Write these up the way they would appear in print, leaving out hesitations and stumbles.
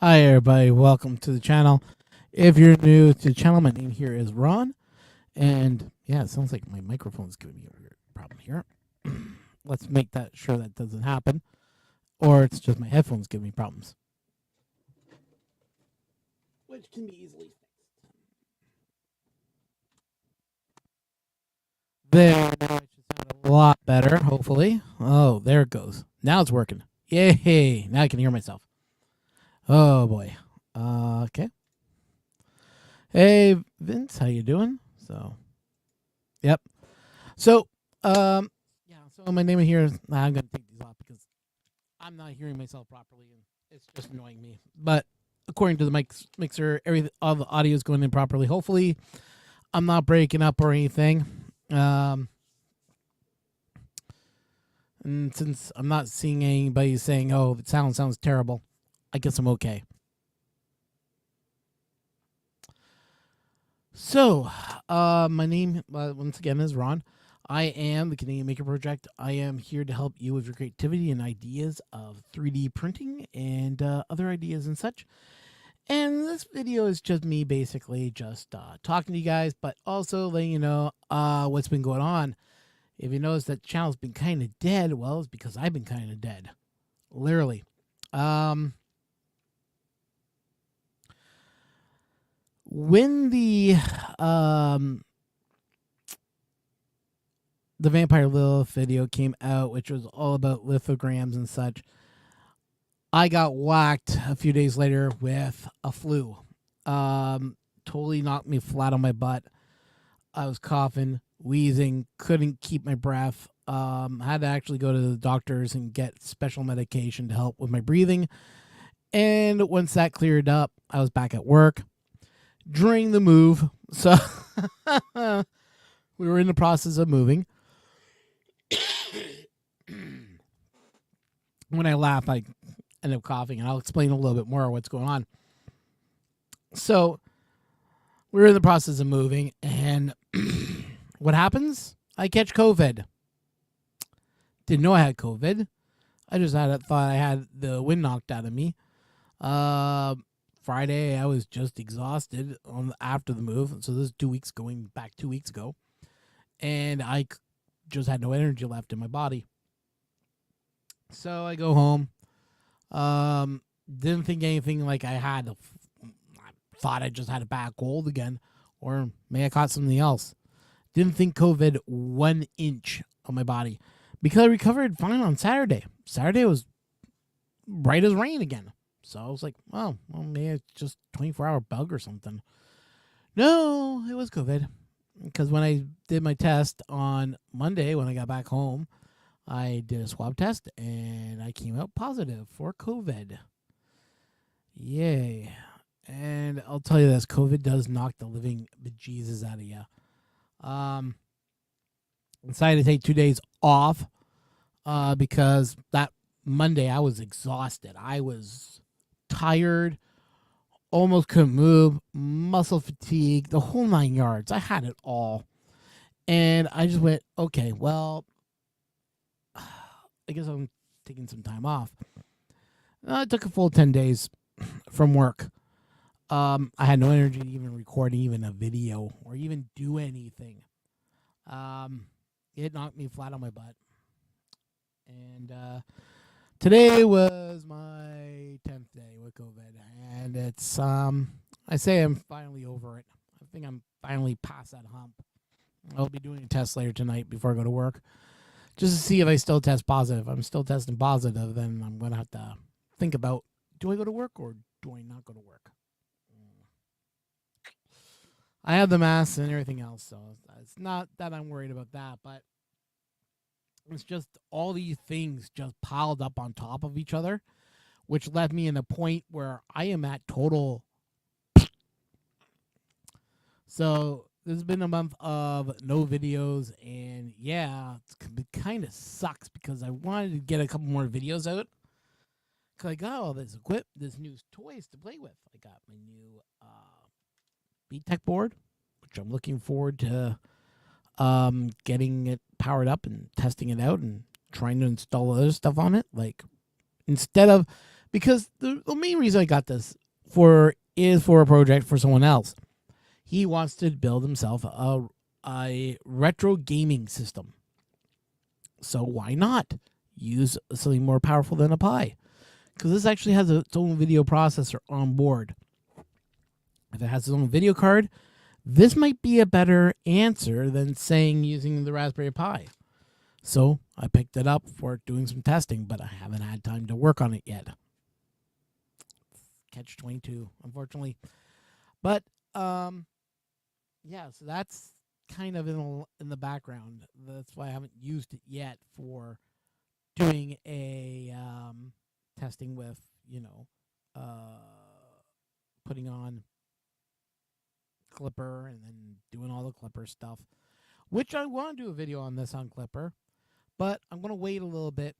Hi everybody, welcome to the channel. If you're new to the channel, my name here is Ron, and yeah, it sounds like my microphone's giving me a weird problem here. Let's make that sure that doesn't happen, or it's just my headphones giving me problems, which can be easily fixed. There, now it should sound a lot better, hopefully. Oh, there it goes. Now it's working. Yay! Now I can hear myself. Oh boy. Okay. Hey Vince, how you doing? Yep. So, yeah. So my name here is. I'm gonna take these off because I'm not hearing myself properly, and it's just annoying me. But according to the mixer, all the audio is going in properly. Hopefully, I'm not breaking up or anything. Um, and since I'm not seeing anybody saying, "Oh, the sounds terrible," I guess I'm okay. So, my name once again is Ron. I am the Canadian Maker Project. I am here to help you with your creativity and ideas of 3D printing and other ideas and such. And this video is just me basically just talking to you guys, but also letting you know what's been going on. If you notice that the channel's been kind of dead, well, it's because I've been kind of dead. Literally. Um, when um, the Vampire Lilith video came out, which was all about lithograms and such, I got whacked a few days later with a flu. Totally knocked me flat on my butt. I was coughing, wheezing, couldn't keep my breath. Had to actually go to the doctors and get special medication to help with my breathing. And once that cleared up, I was back at work during the move. So we were in the process of moving. When I laugh, I end up coughing, and I'll explain a little bit more what's going on. So we were in the process of moving, and what happens? I catch COVID. Didn't know I had COVID. I just thought I had the wind knocked out of me. Friday, I was just exhausted after the move. So this is 2 weeks going back 2 weeks ago, and I just had no energy left in my body. So I go home. Didn't think anything like I thought I just had a bad cold again, or maybe I caught something else. Didn't think COVID 1 inch on my body because I recovered fine on Saturday. Saturday was bright as rain again. So I was like, oh, well, maybe it's just 24-hour bug or something. No, it was COVID. Because when I did my test on Monday, when I got back home, I did a swab test and I came out positive for COVID. Yay. And I'll tell you this, COVID does knock the living bejesus out of you. Decided to take 2 days off because that Monday I was exhausted. I was tired, almost couldn't move, muscle fatigue, the whole 9 yards. I had it all. And I just went, okay, well, I guess I'm taking some time off. I took a full 10 days from work. I had no energy to even record even a video or even do anything. It knocked me flat on my butt. And today was my 10th day with COVID. And it's, I say I'm finally over it. I think I'm finally past that hump. I'll be doing a test later tonight before I go to work, just to see if I still test positive. If I'm still testing positive, then I'm going to have to think about, do I go to work or do I not go to work? I have the mask and everything else, so it's not that I'm worried about that, but it's just all these things just piled up on top of each other, which left me in a point where I am at total. So this has been a month of no videos, and yeah, it kind of sucks because I wanted to get a couple more videos out. Cause I got all this this new toys to play with. I got my new BTech board, which I'm looking forward to getting it powered up and testing it out and trying to install other stuff on it. Like, instead of because the main reason I got this for is for a project for someone else. He wants to build himself a retro gaming system. So why not use something more powerful than a Pi? Because this actually has its own video processor on board. If it has its own video card, this might be a better answer than saying using the Raspberry Pi. So I picked it up for doing some testing, but I haven't had time to work on it yet. Catch 22, unfortunately. But yeah, so that's kind of in the background. That's why I haven't used it yet for doing a testing with, putting on Clipper and then doing all the Clipper stuff, which I want to do a video on this on Clipper, but I'm going to wait a little bit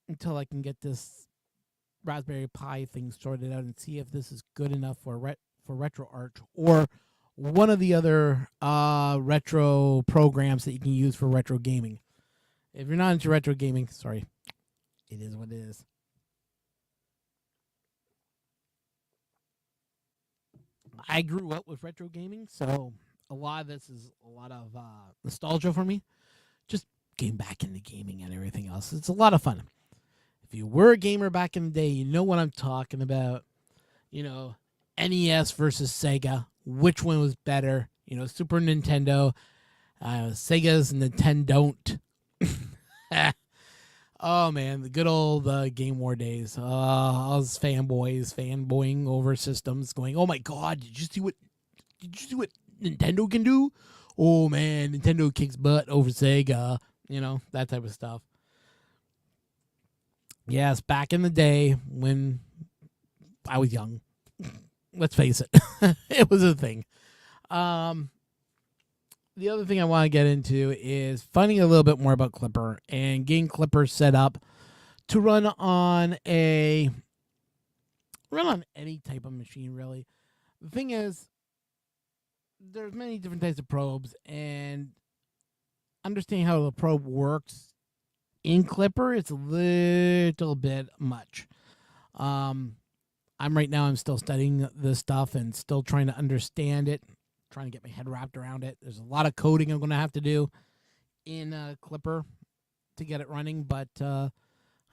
until I can get this Raspberry Pi thing sorted out and see if this is good enough for RetroArch or one of the other retro programs that you can use for retro gaming. If you're not into retro gaming, sorry, it is what it is. I grew up with retro gaming, so a lot of this is a lot of nostalgia for me. Just getting back into gaming and everything else. It's a lot of fun. If you were a gamer back in the day, you know what I'm talking about. NES versus Sega. Which one was better? Super Nintendo. Sega's Nintendo. Oh man, the good old Game War days. Us fanboying over systems, going, "Oh my God, did you see what Nintendo can do? Oh man, Nintendo kicks butt over Sega." That type of stuff. Yes, back in the day when I was young. Let's face it, it was a thing. The other thing I want to get into is finding a little bit more about Clipper and getting Clipper set up to run on any type of machine, really. The thing is, there's many different types of probes, and understanding how the probe works in Clipper, it's a little bit much. I'm still studying this stuff and still trying to understand it, trying to get my head wrapped around it. There's a lot of coding I'm going to have to do in Clipper to get it running, but I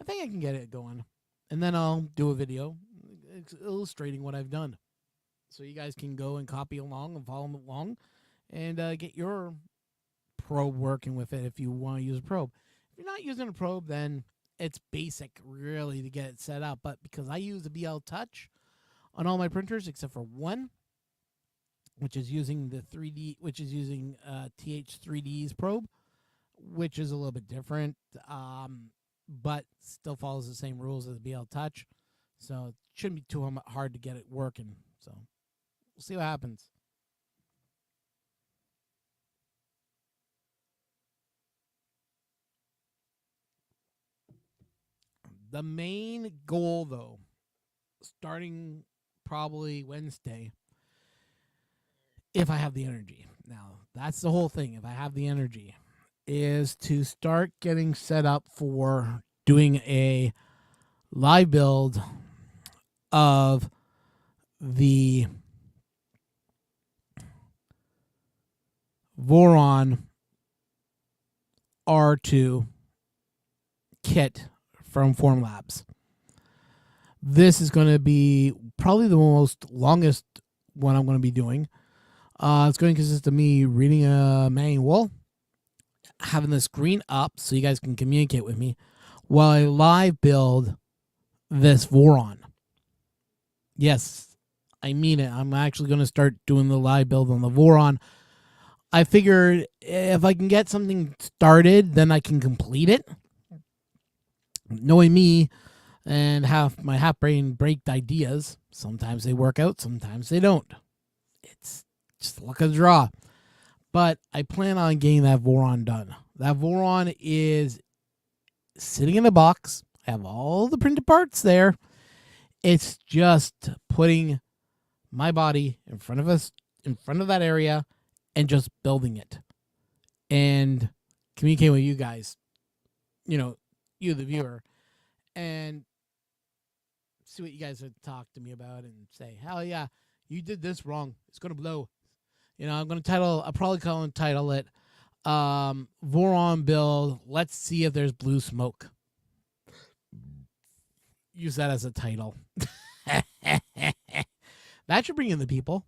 think I can get it going. And then I'll do a video illustrating what I've done. So you guys can go and copy along and follow along and get your probe working with it if you want to use a probe. If you're not using a probe, then it's basic, really, to get it set up. But because I use the BL Touch on all my printers except for one, which is using TH3D's probe, which is a little bit different, but still follows the same rules as the BL Touch. So it shouldn't be too hard to get it working. So we'll see what happens. The main goal, though, starting probably Wednesday, if I have the energy. Now, that's the whole thing. If I have the energy, is to start getting set up for doing a live build of the Voron R2 kit from Formlabs. This is going to be probably the longest one I'm going to be doing. It's going to consist of me reading a manual, having the screen up so you guys can communicate with me, while I live build this Voron. Yes, I mean it. I'm actually going to start doing the live build on the Voron. I figured if I can get something started, then I can complete it. Knowing me and have my half brain baked ideas, sometimes they work out, sometimes they don't. It's just luck of the draw. But I plan on getting that Voron done. That Voron is sitting in a box. I have all the printed parts there. It's just putting my body in front of us, in front of that area, and just building it. And communicating with you guys, you, the viewer. And see what you guys would talk to me about and say, hell yeah, you did this wrong. It's gonna blow. I'm gonna I'll probably title it Voron build. Let's see if there's blue smoke. Use that as a title. That should bring in the people.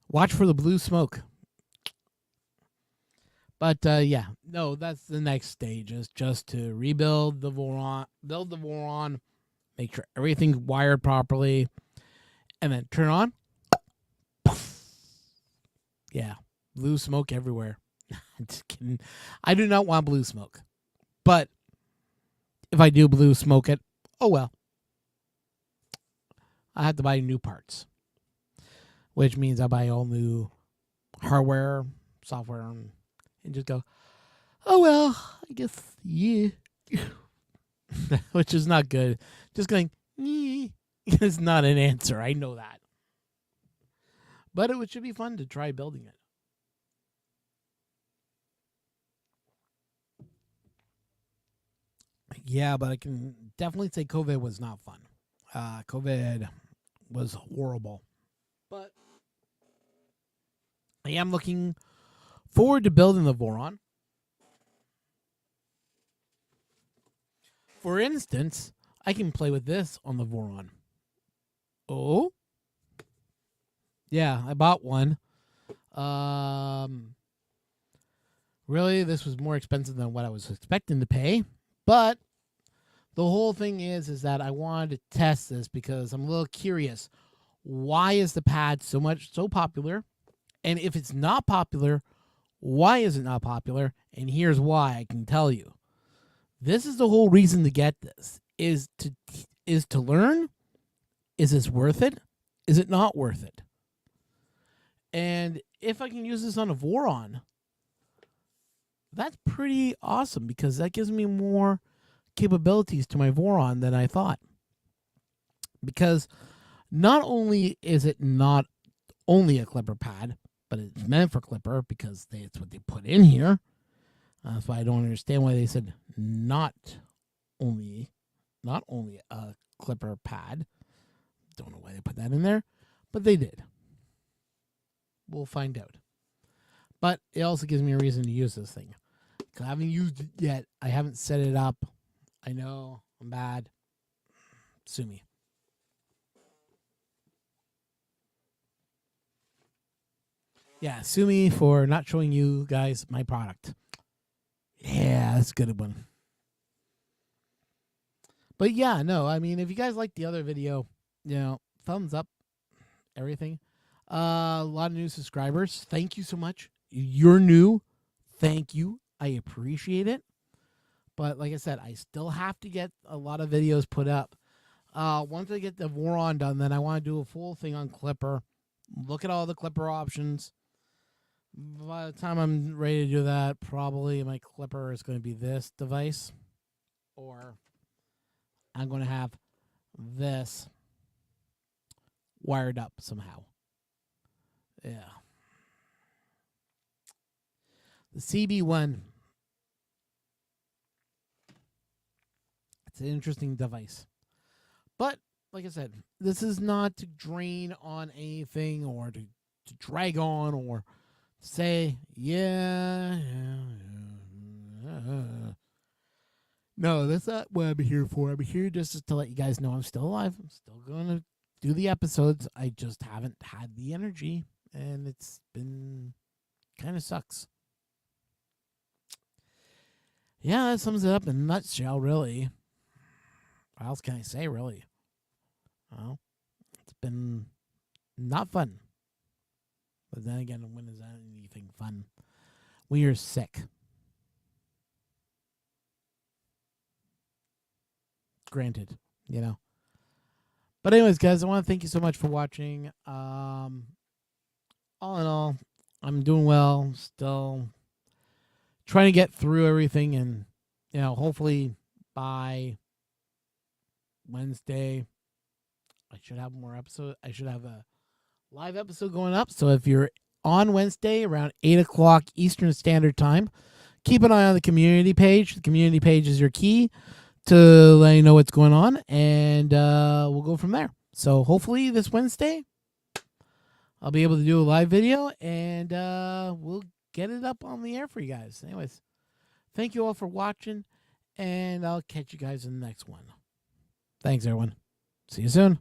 Watch for the blue smoke. But yeah, no, that's the next stage, is just to rebuild the Voron, build the Voron, make sure everything's wired properly, and then turn on. Yeah, blue smoke everywhere. Just kidding. I do not want blue smoke. But if I do blue smoke it, oh well. I have to buy new parts, which means I buy all new hardware, software, and just go, oh well, I guess, yeah. Which is not good. Just going, yeah, is not an answer. I know that. But it should be fun to try building it. Yeah, but I can definitely say COVID was not fun. COVID was horrible. But I am looking forward to building the Voron. For instance, I can play with this on the Voron. Oh? Yeah, I bought one. Really, this was more expensive than what I was expecting to pay. But the whole thing is that I wanted to test this because I'm a little curious. Why is the pad so popular? And if it's not popular, why is it not popular? And here's why. I can tell you. This is the whole reason to get this. Is to learn. Is this worth it? Is it not worth it? And if I can use this on a Voron, that's pretty awesome because that gives me more capabilities to my Voron than I thought. Because not only is it not only a clipper pad, but it's meant for clipper because it's what they put in here. That's why I don't understand why they said not only a clipper pad. Don't know why they put that in there, but they did. We'll find out. But it also gives me a reason to use this thing. I haven't used it yet. I haven't set it up. I know I'm bad. Sue me. Yeah, sue me for not showing you guys my product. Yeah, that's a good one. But yeah, no, I mean, if you guys like the other video, thumbs up, everything. A lot of new subscribers. Thank you so much. You're new. Thank you. I appreciate it. But like I said, I still have to get a lot of videos put up. Once I get the Voron done, then I want to do a full thing on Clipper. Look at all the Clipper options. By the time I'm ready to do that, probably my Clipper is going to be this device. Or I'm going to have this wired up somehow. Yeah. The CB1. It's an interesting device. But, like I said, this is not to drain on anything or to drag on or say, yeah. No, that's not what I'm here for. I'm here just to let you guys know I'm still alive. I'm still going to do the episodes. I just haven't had the energy, and it's been kind of sucks. Yeah, that sums it up in a nutshell, really. What else can I say, really? Well, it's been not fun. But then again, when is that anything fun? When you're sick. Granted, But anyways, guys, I want to thank you so much for watching. All in all, I'm doing well. Still trying to get through everything, and hopefully by Wednesday I should have more episodes. I should have a live episode going up. So if you're on Wednesday around 8 o'clock Eastern Standard Time, keep an eye on the community page. The community page is your key to let you know what's going on, and we'll go from there. So hopefully this Wednesday, I'll be able to do a live video, and we'll get it up on the air for you guys. Anyways, thank you all for watching, and I'll catch you guys in the next one. Thanks, everyone. See you soon.